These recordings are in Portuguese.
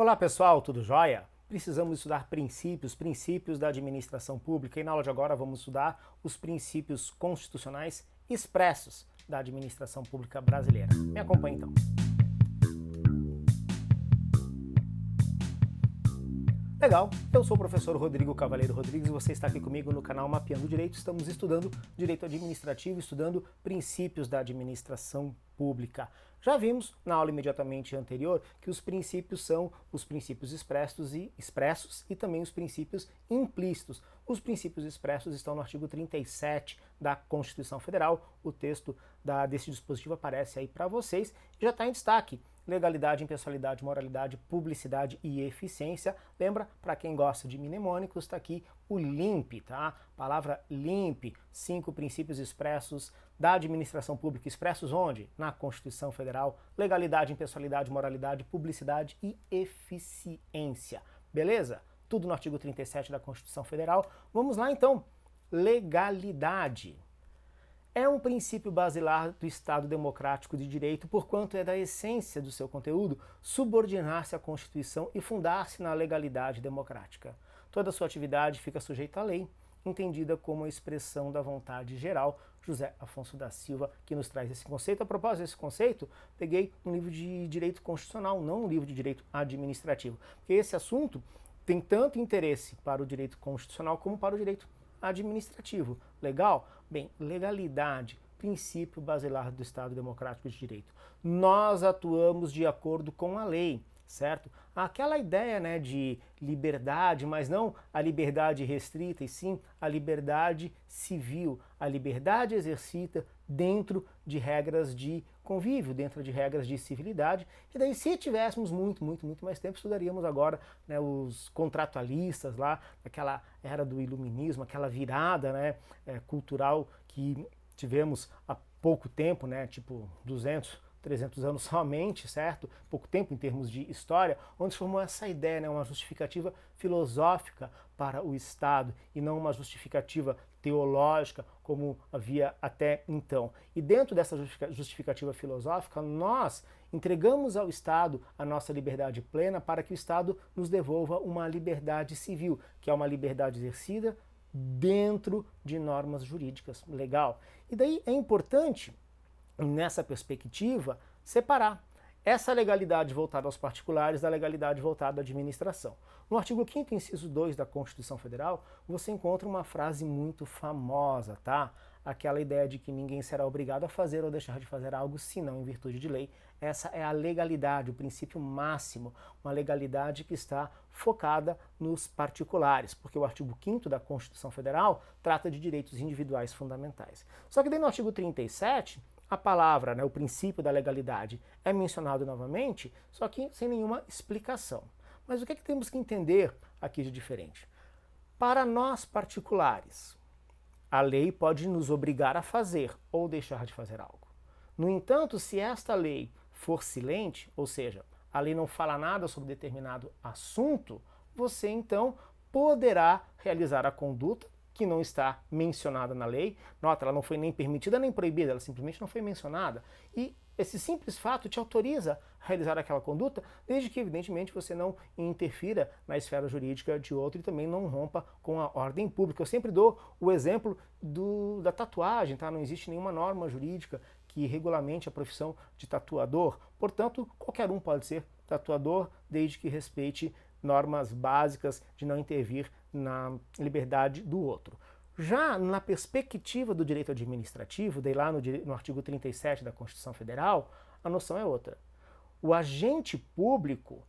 Olá pessoal, tudo jóia? Precisamos estudar princípios da administração pública e na aula de agora vamos estudar os princípios constitucionais expressos da administração pública brasileira. Me acompanhe então. Legal, eu sou o professor Rodrigo Cavaleiro Rodrigues e você está aqui comigo no canal Mapeando Direito. Estamos estudando direito administrativo, estudando princípios da administração pública. Já vimos na aula imediatamente anterior que os princípios são os princípios expressos e também os princípios implícitos. Os princípios expressos estão no artigo 37 da Constituição Federal. O texto desse dispositivo aparece aí para vocês e já está em destaque. Legalidade, impessoalidade, moralidade, publicidade e eficiência. Lembra, para quem gosta de mnemônicos, está aqui o LIMP, tá? Palavra LIMP, 5 princípios expressos da administração pública. Expressos onde? Na Constituição Federal. Legalidade, impessoalidade, moralidade, publicidade e eficiência. Beleza? Tudo no artigo 37 da Constituição Federal. Vamos lá então. Legalidade. É um princípio basilar do Estado democrático de direito, porquanto é da essência do seu conteúdo subordinar-se à Constituição e fundar-se na legalidade democrática. Toda sua atividade fica sujeita à lei, entendida como a expressão da vontade geral. José Afonso da Silva, que nos traz esse conceito. A propósito desse conceito, peguei um livro de direito constitucional, não um livro de direito administrativo, porque esse assunto tem tanto interesse para o direito constitucional como para o direito administrativo. Legal? Bem, legalidade, princípio basilar do Estado Democrático de Direito. Nós atuamos de acordo com a lei, certo? Aquela ideia, né, de liberdade, mas não a liberdade restrita, e sim a liberdade civil, a liberdade exercida dentro de regras de convívio, dentro de regras de civilidade. E daí, se tivéssemos muito mais tempo, estudaríamos agora, né, os contratualistas lá, aquela era do iluminismo, aquela virada, né, cultural que tivemos há pouco tempo, né, tipo 300 anos somente, certo? Pouco tempo em termos de história, onde se formou essa ideia, né, uma justificativa filosófica para o Estado e não uma justificativa teológica como havia até então. E dentro dessa justificativa filosófica, nós entregamos ao Estado a nossa liberdade plena para que o Estado nos devolva uma liberdade civil, que é uma liberdade exercida dentro de normas jurídicas. Legal? E daí é importante, nessa perspectiva, separar essa legalidade voltada aos particulares da legalidade voltada à administração. No artigo 5º, inciso 2 da Constituição Federal, você encontra uma frase muito famosa, tá? Aquela ideia de que ninguém será obrigado a fazer ou deixar de fazer algo senão em virtude de lei. Essa é a legalidade, o princípio máximo, uma legalidade que está focada nos particulares, porque o artigo 5º da Constituição Federal trata de direitos individuais fundamentais. Só que daí no artigo 37, a palavra, né, o princípio da legalidade é mencionado novamente, só que sem nenhuma explicação. Mas o que é que temos que entender aqui de diferente? Para nós particulares, a lei pode nos obrigar a fazer ou deixar de fazer algo. No entanto, se esta lei for silente, ou seja, a lei não fala nada sobre determinado assunto, você então poderá realizar a conduta que não está mencionada na lei. Nota, ela não foi nem permitida nem proibida, ela simplesmente não foi mencionada. E esse simples fato te autoriza a realizar aquela conduta, desde que, evidentemente, você não interfira na esfera jurídica de outro e também não rompa com a ordem pública. Eu sempre dou o exemplo da tatuagem, tá? Não existe nenhuma norma jurídica que regulamente a profissão de tatuador. Portanto, qualquer um pode ser tatuador, desde que respeite normas básicas de não intervir na liberdade do outro. Já na perspectiva do direito administrativo, daí lá no artigo 37 da Constituição Federal, a noção é outra. O agente público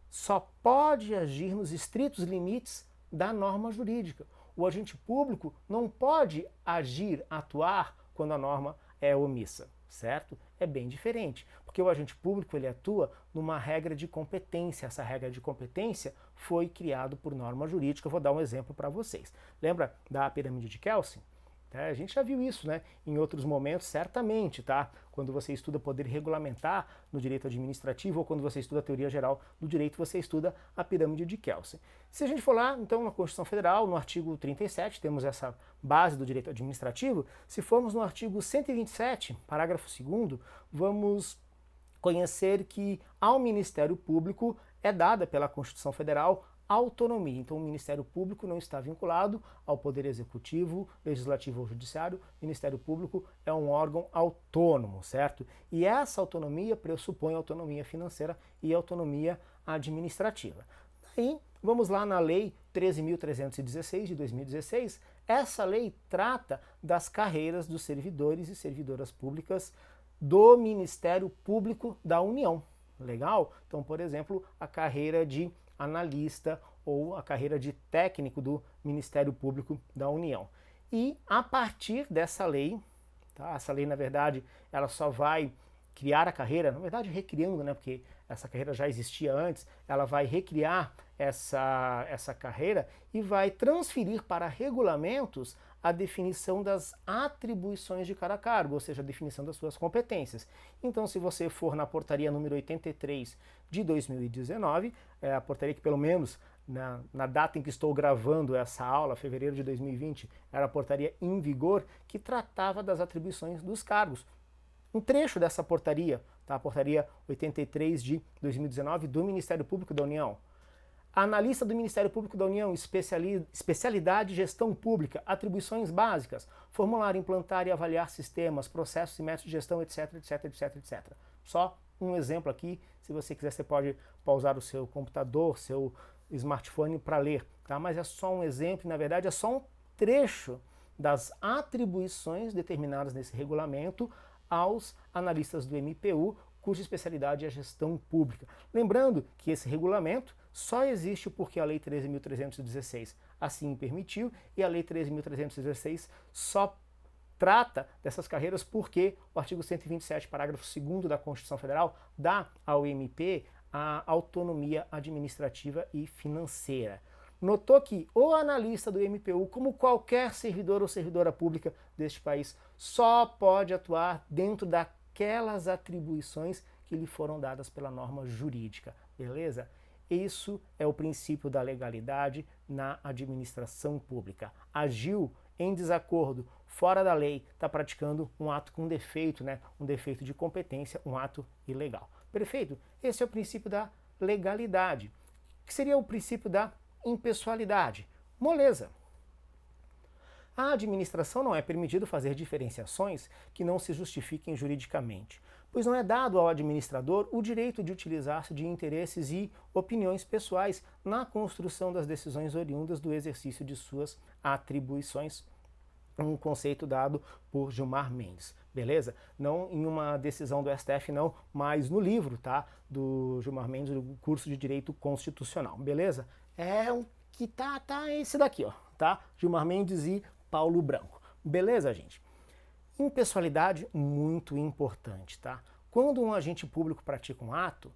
só pode agir nos estritos limites da norma jurídica. O agente público não pode agir, atuar, quando a norma é omissa, certo? É bem diferente, porque o agente público ele atua numa regra de competência. Essa regra de competência foi criada por norma jurídica. Eu vou dar um exemplo para vocês. Lembra da pirâmide de Kelsen? A gente já viu isso, né, em outros momentos, certamente, tá? Quando você estuda poder regulamentar no direito administrativo ou quando você estuda a teoria geral do direito, você estuda a pirâmide de Kelsen. Se a gente for lá, então, na Constituição Federal, no artigo 37, temos essa base do direito administrativo. Se formos no artigo 127, parágrafo 2º, vamos conhecer que ao Ministério Público é dada pela Constituição Federal autonomia. Então o Ministério Público não está vinculado ao Poder Executivo, Legislativo ou Judiciário. O Ministério Público é um órgão autônomo, certo? E essa autonomia pressupõe autonomia financeira e autonomia administrativa. Daí, vamos lá na Lei 13.316 de 2016. Essa lei trata das carreiras dos servidores e servidoras públicas do Ministério Público da União. Legal? Então, por exemplo, a carreira de analista ou a carreira de técnico do Ministério Público da União. E a partir dessa lei, tá? Essa lei, na verdade, ela só vai criar a carreira, na verdade recriando, né, porque essa carreira já existia antes, ela vai recriar essa carreira e vai transferir para regulamentos a definição das atribuições de cada cargo, ou seja, a definição das suas competências. Então, se você for na portaria número 83 de 2019, a portaria que pelo menos na data em que estou gravando essa aula, fevereiro de 2020, era a portaria em vigor, que tratava das atribuições dos cargos. Um trecho dessa portaria, tá? A portaria 83 de 2019 do Ministério Público da União. Analista do Ministério Público da União, especialidade gestão pública, atribuições básicas, formular, implantar e avaliar sistemas, processos e métodos de gestão, etc, etc, etc, etc. Só um exemplo aqui, se você quiser você pode pausar o seu computador, seu smartphone para ler, tá? Mas é só um exemplo, na verdade é só um trecho das atribuições determinadas nesse regulamento aos analistas do MPU, cuja especialidade é a gestão pública. Lembrando que esse regulamento só existe porque a Lei 13.316 assim permitiu, e a Lei 13.316 só trata dessas carreiras porque o artigo 127, parágrafo 2º da Constituição Federal dá ao MP a autonomia administrativa e financeira. Notou que o analista do MPU, como qualquer servidor ou servidora pública deste país, só pode atuar dentro daquelas atribuições que lhe foram dadas pela norma jurídica, beleza? Isso é o princípio da legalidade na administração pública. Agiu em desacordo, fora da lei, está praticando um ato com defeito, né? Um defeito de competência, um ato ilegal. Perfeito? Esse é o princípio da legalidade. O que seria o princípio da impessoalidade? Moleza. A administração não é permitido fazer diferenciações que não se justifiquem juridicamente, pois não é dado ao administrador o direito de utilizar-se de interesses e opiniões pessoais na construção das decisões oriundas do exercício de suas atribuições. Um conceito dado por Gilmar Mendes, beleza? Não em uma decisão do STF não, mas no livro, tá? Do Gilmar Mendes, do curso de Direito Constitucional, beleza? É um que tá esse daqui, ó, tá? Gilmar Mendes e Paulo Branco. Beleza, gente? Impessoalidade muito importante, tá? Quando um agente público pratica um ato,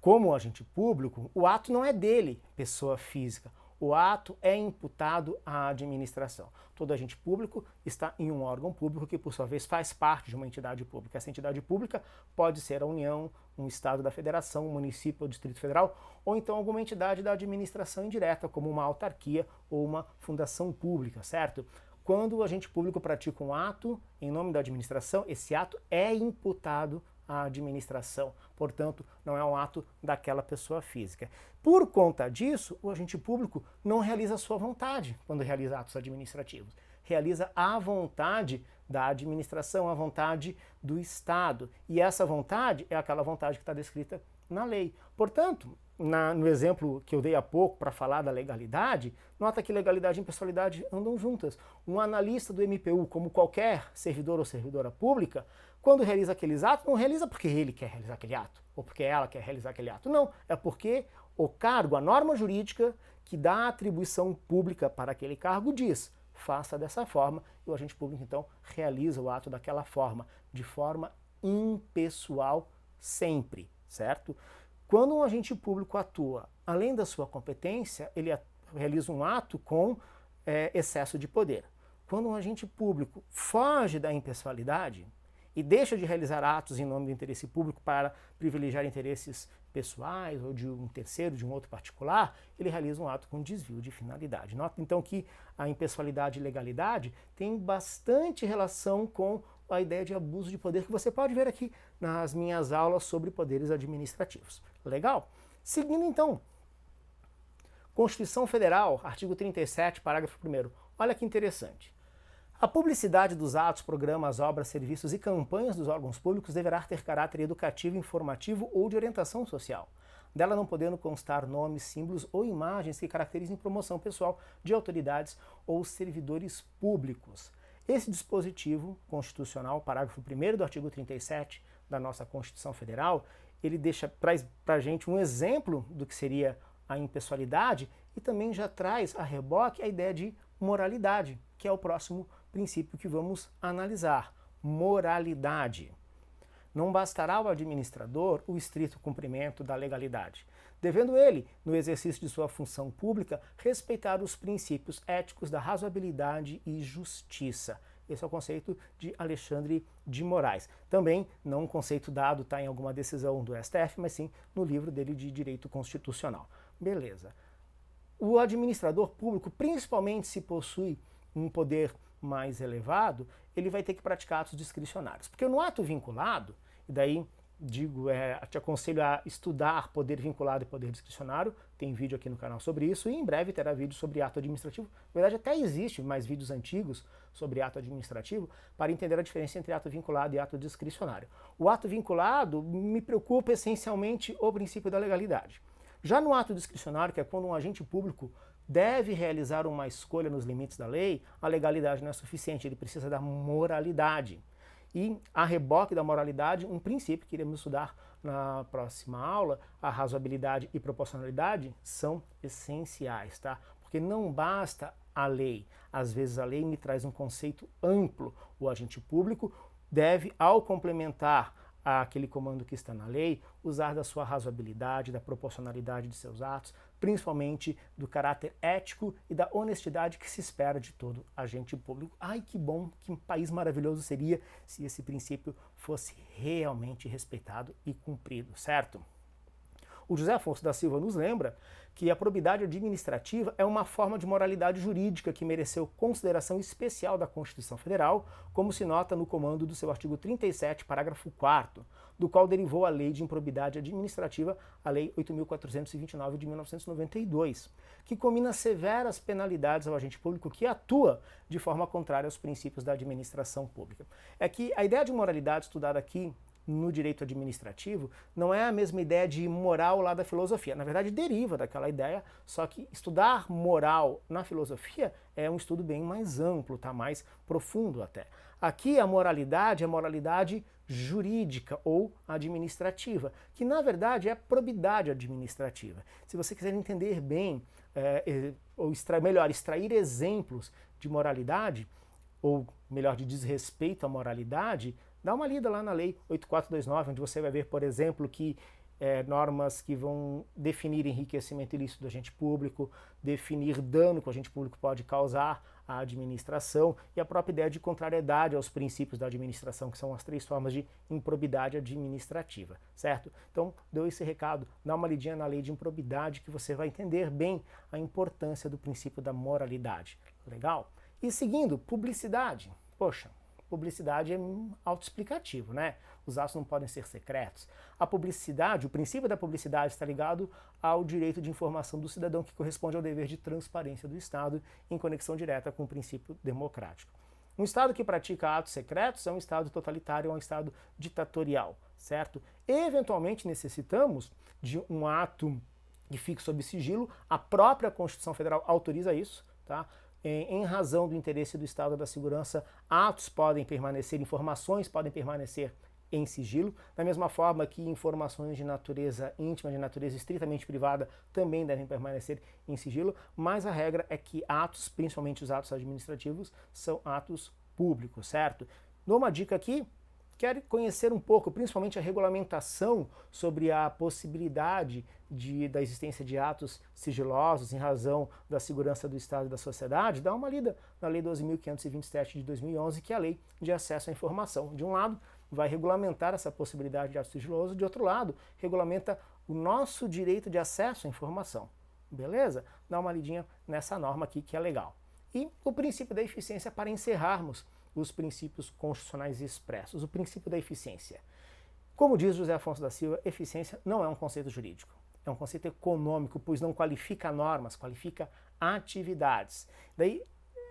como agente público, o ato não é dele, pessoa física. O ato é imputado à administração. Todo agente público está em um órgão público que, por sua vez, faz parte de uma entidade pública. Essa entidade pública pode ser a União, um Estado da Federação, um município ou Distrito Federal, ou então alguma entidade da administração indireta, como uma autarquia ou uma fundação pública, certo? Quando o agente público pratica um ato em nome da administração, esse ato é imputado à administração. Portanto, não é um ato daquela pessoa física. Por conta disso, o agente público não realiza a sua vontade quando realiza atos administrativos. Realiza a vontade da administração, a vontade do Estado. E essa vontade é aquela vontade que está descrita na lei. Portanto, no exemplo que eu dei há pouco para falar da legalidade, nota que legalidade e impessoalidade andam juntas. Um analista do MPU, como qualquer servidor ou servidora pública, quando realiza aqueles atos, não realiza porque ele quer realizar aquele ato, ou porque ela quer realizar aquele ato. Não, é porque o cargo, a norma jurídica que dá a atribuição pública para aquele cargo diz, faça dessa forma, e o agente público então realiza o ato daquela forma, de forma impessoal sempre, certo? Quando um agente público atua além da sua competência, ele realiza um ato com excesso de poder. Quando um agente público foge da impessoalidade e deixa de realizar atos em nome do interesse público para privilegiar interesses pessoais ou de um terceiro, de um outro particular, ele realiza um ato com desvio de finalidade. Nota então que a impessoalidade e legalidade tem bastante relação com a ideia de abuso de poder que você pode ver aqui nas minhas aulas sobre poderes administrativos. Legal? Seguindo então, Constituição Federal, artigo 37, parágrafo 1º. Olha que interessante. A publicidade dos atos, programas, obras, serviços e campanhas dos órgãos públicos deverá ter caráter educativo, informativo ou de orientação social, dela não podendo constar nomes, símbolos ou imagens que caracterizem promoção pessoal de autoridades ou servidores públicos. Esse dispositivo constitucional, parágrafo 1º do artigo 37 da nossa Constituição Federal, ele traz para a gente um exemplo do que seria a impessoalidade e também já traz a reboque a ideia de moralidade, que é o próximo princípio que vamos analisar. Moralidade. Não bastará ao administrador o estrito cumprimento da legalidade, devendo ele, no exercício de sua função pública, respeitar os princípios éticos da razoabilidade e justiça. Esse é o conceito de Alexandre de Moraes. Também não um conceito dado em alguma decisão do STF, mas sim no livro dele de Direito Constitucional. Beleza. O administrador público, principalmente se possui um poder mais elevado, ele vai ter que praticar atos discricionários. Porque no ato vinculado, e daí te aconselho a estudar poder vinculado e poder discricionário, tem vídeo aqui no canal sobre isso, e em breve terá vídeo sobre ato administrativo. Na verdade, até existe mais vídeos antigos sobre ato administrativo para entender a diferença entre ato vinculado e ato discricionário. O ato vinculado me preocupa essencialmente o princípio da legalidade. Já no ato discricionário, que é quando um agente público deve realizar uma escolha nos limites da lei, a legalidade não é suficiente, ele precisa da moralidade. E a reboque da moralidade, um princípio que iremos estudar na próxima aula, a razoabilidade e proporcionalidade, são essenciais, tá? Porque não basta a lei. Às vezes a lei me traz um conceito amplo. O agente público deve, ao complementar aquele comando que está na lei, usar da sua razoabilidade, da proporcionalidade de seus atos, principalmente do caráter ético e da honestidade que se espera de todo agente público. Ai, que bom, que país maravilhoso seria se esse princípio fosse realmente respeitado e cumprido, certo? O José Afonso da Silva nos lembra que a probidade administrativa é uma forma de moralidade jurídica que mereceu consideração especial da Constituição Federal, como se nota no comando do seu artigo 37, parágrafo 4º, do qual derivou a Lei de Improbidade Administrativa, a Lei 8.429 de 1992, que combina severas penalidades ao agente público que atua de forma contrária aos princípios da administração pública. É que a ideia de moralidade estudada aqui no direito administrativo não é a mesma ideia de moral lá da filosofia. Na verdade, deriva daquela ideia, só que estudar moral na filosofia é um estudo bem mais amplo, tá? Mais profundo até. Aqui a moralidade é moralidade jurídica ou administrativa, que na verdade é probidade administrativa. Se você quiser entender bem, ou extrair exemplos de moralidade, ou melhor, de desrespeito à moralidade, dá uma lida lá na Lei 8429, onde você vai ver, por exemplo, que normas que vão definir enriquecimento ilícito do agente público, definir dano que o agente público pode causar à administração e a própria ideia de contrariedade aos princípios da administração, que são as 3 formas de improbidade administrativa, certo? Então, deu esse recado, dá uma lidinha na lei de improbidade que você vai entender bem a importância do princípio da moralidade. Legal? E seguindo, publicidade. Poxa, publicidade é autoexplicativo, né? Os atos não podem ser secretos. A publicidade, o princípio da publicidade está ligado ao direito de informação do cidadão, que corresponde ao dever de transparência do Estado em conexão direta com o princípio democrático. Um Estado que pratica atos secretos é um Estado totalitário, é um Estado ditatorial, certo? Eventualmente necessitamos de um ato que fique sob sigilo, a própria Constituição Federal autoriza isso, tá? Em razão do interesse do Estado da segurança, atos podem permanecer, informações podem permanecer em sigilo, da mesma forma que informações de natureza íntima, de natureza estritamente privada, também devem permanecer em sigilo, mas a regra é que atos, principalmente os atos administrativos, são atos públicos, certo? Dou uma dica aqui. Quer conhecer um pouco, principalmente a regulamentação sobre a possibilidade da existência de atos sigilosos em razão da segurança do Estado e da sociedade? Dá uma lida na Lei 12.527 de 2011, que é a Lei de Acesso à Informação. De um lado, vai regulamentar essa possibilidade de ato sigiloso, de outro lado, regulamenta o nosso direito de acesso à informação. Beleza? Dá uma lidinha nessa norma aqui que é legal. E o princípio da eficiência para encerrarmos os princípios constitucionais expressos. O princípio da eficiência. Como diz José Afonso da Silva, eficiência não é um conceito jurídico. é um conceito econômico, pois não qualifica normas, qualifica atividades. Daí,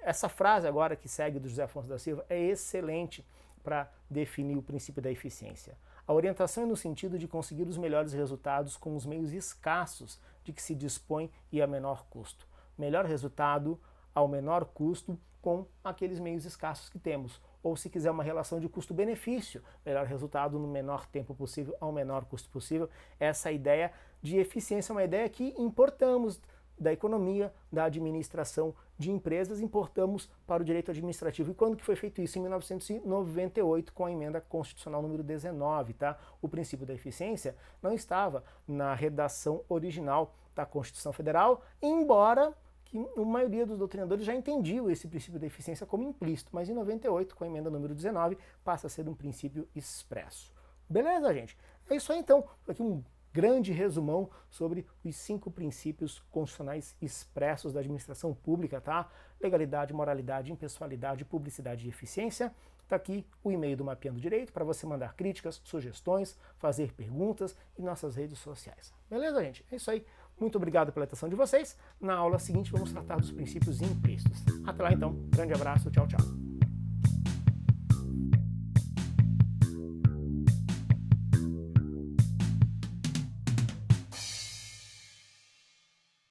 essa frase agora que segue do José Afonso da Silva é excelente para definir o princípio da eficiência. A orientação é no sentido de conseguir os melhores resultados com os meios escassos de que se dispõe e a menor custo. Melhor resultado ao menor custo com aqueles meios escassos que temos. Ou, se quiser uma relação de custo-benefício, melhor resultado no menor tempo possível ao menor custo possível. Essa ideia de eficiência é uma ideia que importamos da economia, da administração de empresas, importamos para o direito administrativo. E quando que foi feito isso? Em 1998, com a emenda constitucional número 19, tá? O princípio da eficiência não estava na redação original da Constituição Federal, embora que a maioria dos doutrinadores já entendiam esse princípio da eficiência como implícito, mas em 98, com a emenda número 19, passa a ser um princípio expresso. Beleza, gente? É isso aí, então. Aqui um grande resumão sobre os 5 princípios constitucionais expressos da administração pública, tá? Legalidade, moralidade, impessoalidade, publicidade e eficiência. Está aqui o e-mail do Mapeando Direito para você mandar críticas, sugestões, fazer perguntas e nossas redes sociais. Beleza, gente? É isso aí. Muito obrigado pela atenção de vocês. Na aula seguinte vamos tratar dos princípios implícitos. Até lá então. Grande abraço. Tchau, tchau.